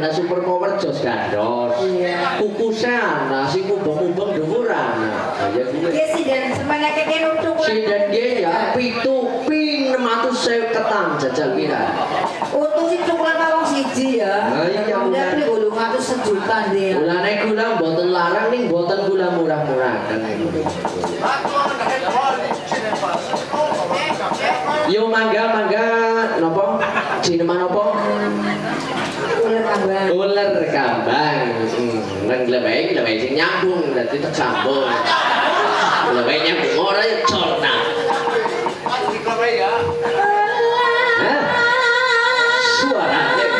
kena super power jos gandos. Kukusan, si kubeng-kubeng dhuwuran. Ya kuwi. Dia sinden semuanya keke nutuk. Sinden dia ya pitu ping 600.000 ketang jajal pira. Untung sih coklat kawang siji ya. Nah, iya, Udah beli 800 sejuta dia. Gulane gula mboten larang ning mboten gula murah-murah kan. Yo mangga nopo? Cinema nopo? Ular kambang. Nang lebay sing nyambung dadi tersambung. Lebay nyambung ora ya corna. Suaranya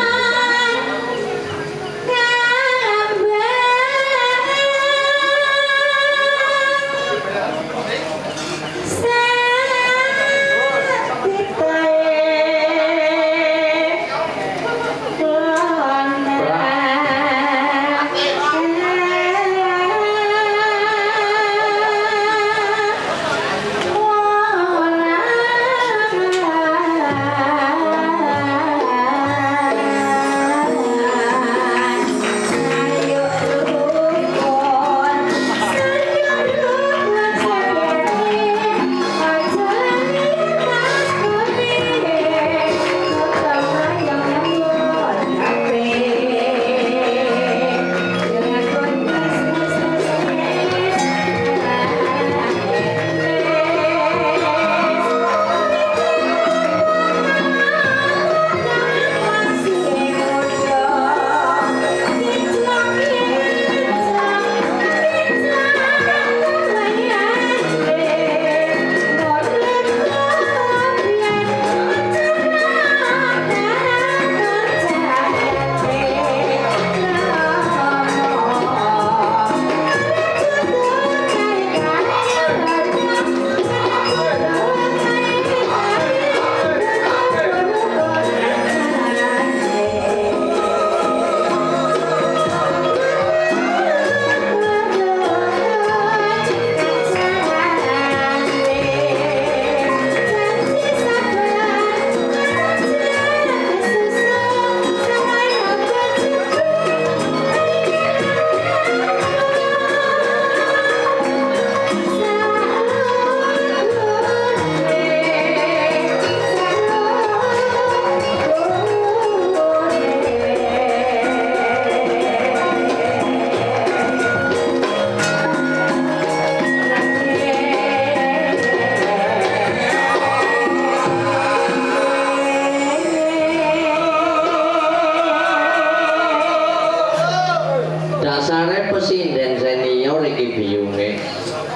dasare pesinden senior iki biyunge.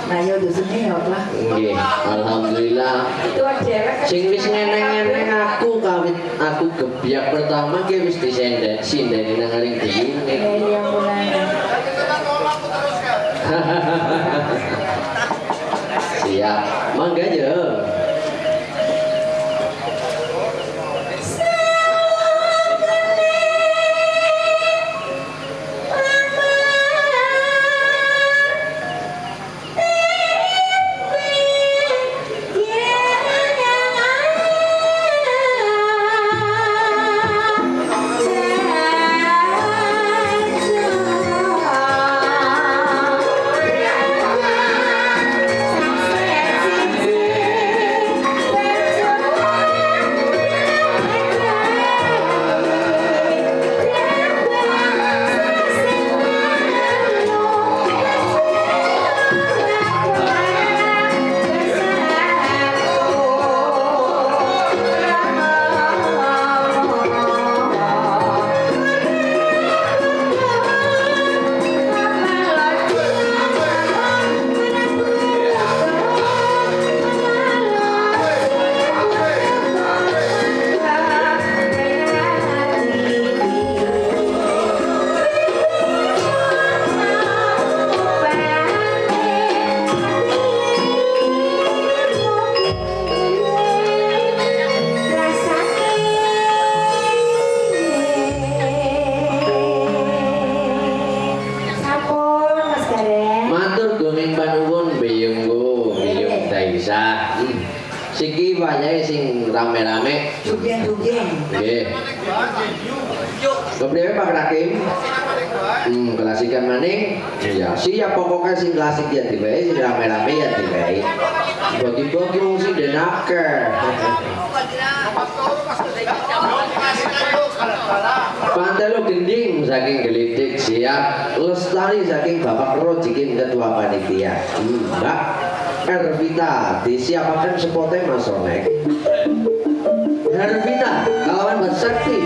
Nah, yo dusune ya lah. Nggih, alhamdulillah. Itu dewek. Sing wis ngeneng-ngeneng aku kawit aku gebiak pertama ki wis disindeni nang aring biyunge. Iya mulai. Siap, mangga yo. Siki wayahe sing rame-rame. Jugeng-jugeng. Nggih. Kepriwe Pak Rakim? Klasikan maning. Ya siap pokoknya sing klasik ya diwehi, sing rame-rame ya diwehi. Bagi-bagi wong sing denake. Pantelo gending saking Gelitik siap. Lestari saking Bapak Rojikin Ketua Panitia. Mbak Ervita disiapkan spotnya Mas Onek. Ervita kawan Mbak Sakti.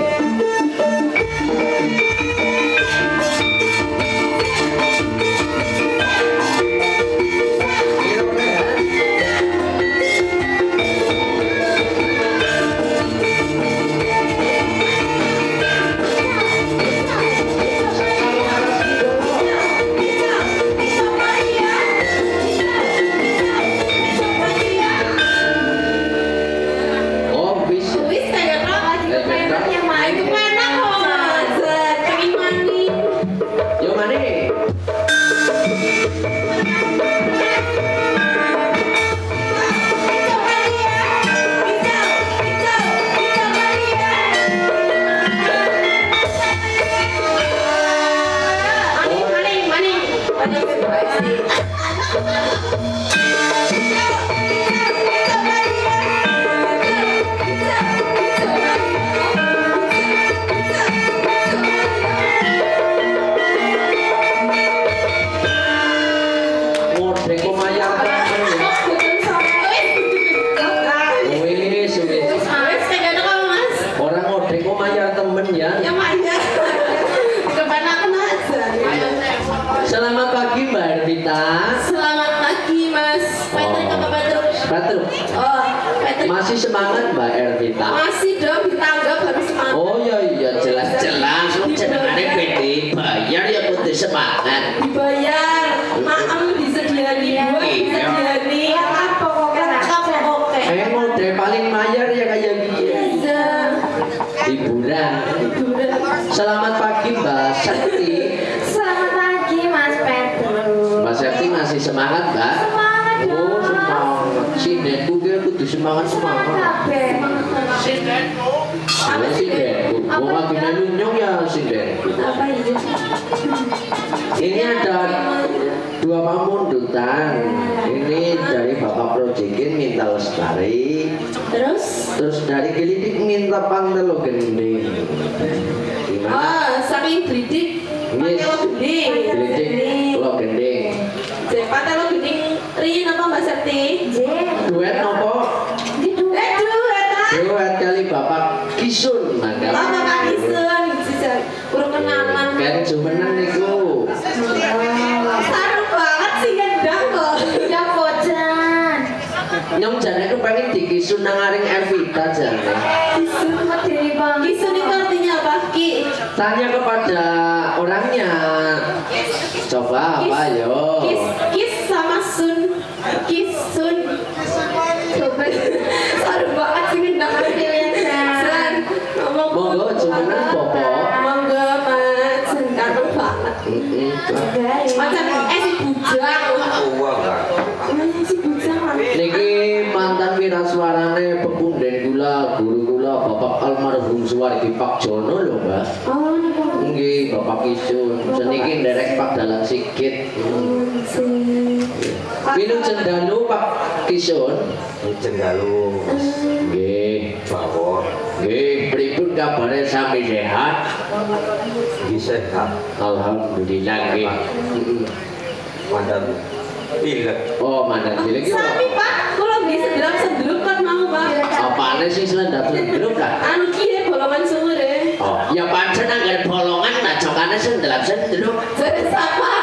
Selamat pagi Mbak Ervita. Selamat pagi Mas Patrick apa Patrick? Patrick. Oh, Patrick. Masih semangat Mbak Ervita? Masih dong, ditanggap harus semangat. Oh iya jelas-jelas jenengane PT bayar ya kudu semangat. Dibayar, maem disediani, buat disediani. Apa pokoknya? Oke. Mode paling mayar ya kayak gini. Iya. Hiburan. Selamat pagi Mbak Sakti. Selamat pagi Mas Patrick. Mbak Sakti masih semangat Mbak? Semangat dong. Oh semangat. Sindenku dia kudu semangat. Sindenku. Apa sindenku? Mau lagi nyunyung ya sindenku. Apa itu? Ini ada dua pamundutan. Ini dari Bapak Projekin minta Lestari. Terus dari Gelitik minta Pantelo Gending. Gimana? Oh, saking Gelitik. Pantelo Gending. Gelitik lo Gending. Pantelo Gending. Riyin apa Mbak Sakti? Duet nopo? Duet. Duet kali Bapak Kisun mangga. Oh, Bapak Kisun. Kurang kenalan. Kan jumeneng niku. Saru banget sih ngendang kok. Ya kocan. Nyong jane ku pengen dikisun nang aring Evita jane. Kisun materi bang. Kisun itu artinya apa? Tanya kepada orangnya. Coba apa yo? Kis sama sun. Kisun. Coba. Saru banget sih ngendang San. Monggo jumeneng Bopo. Monggo Mas. Karo banget. Macam si bujang. Si bujang. Niki mantan wiraswarane pepunden kula, guru kula Bapak almarhum Suwardi Pak Jono lho, Mbak. Oh, niku. Nggih, Bapak Kisun. Seniki nderek Pak Dalang Sikit. Wilujeng dalu Pak Kisun. Wilujeng dalu. Nggih. Mawon. Nggih, pripun kabare sami sehat? Nggih sehat. Alhamdulillah nggih. Mandan pilek. Oh, mandan pilek iki. Sami Pak, kula nggih sedrap-sedrup kan mau Pak. Apane sing selendap-selendrup kan? Anu kiye bolongan sumure. Oh, ya pancen anggar bolongan nah jokane sendelap-sendrup. Jadi sama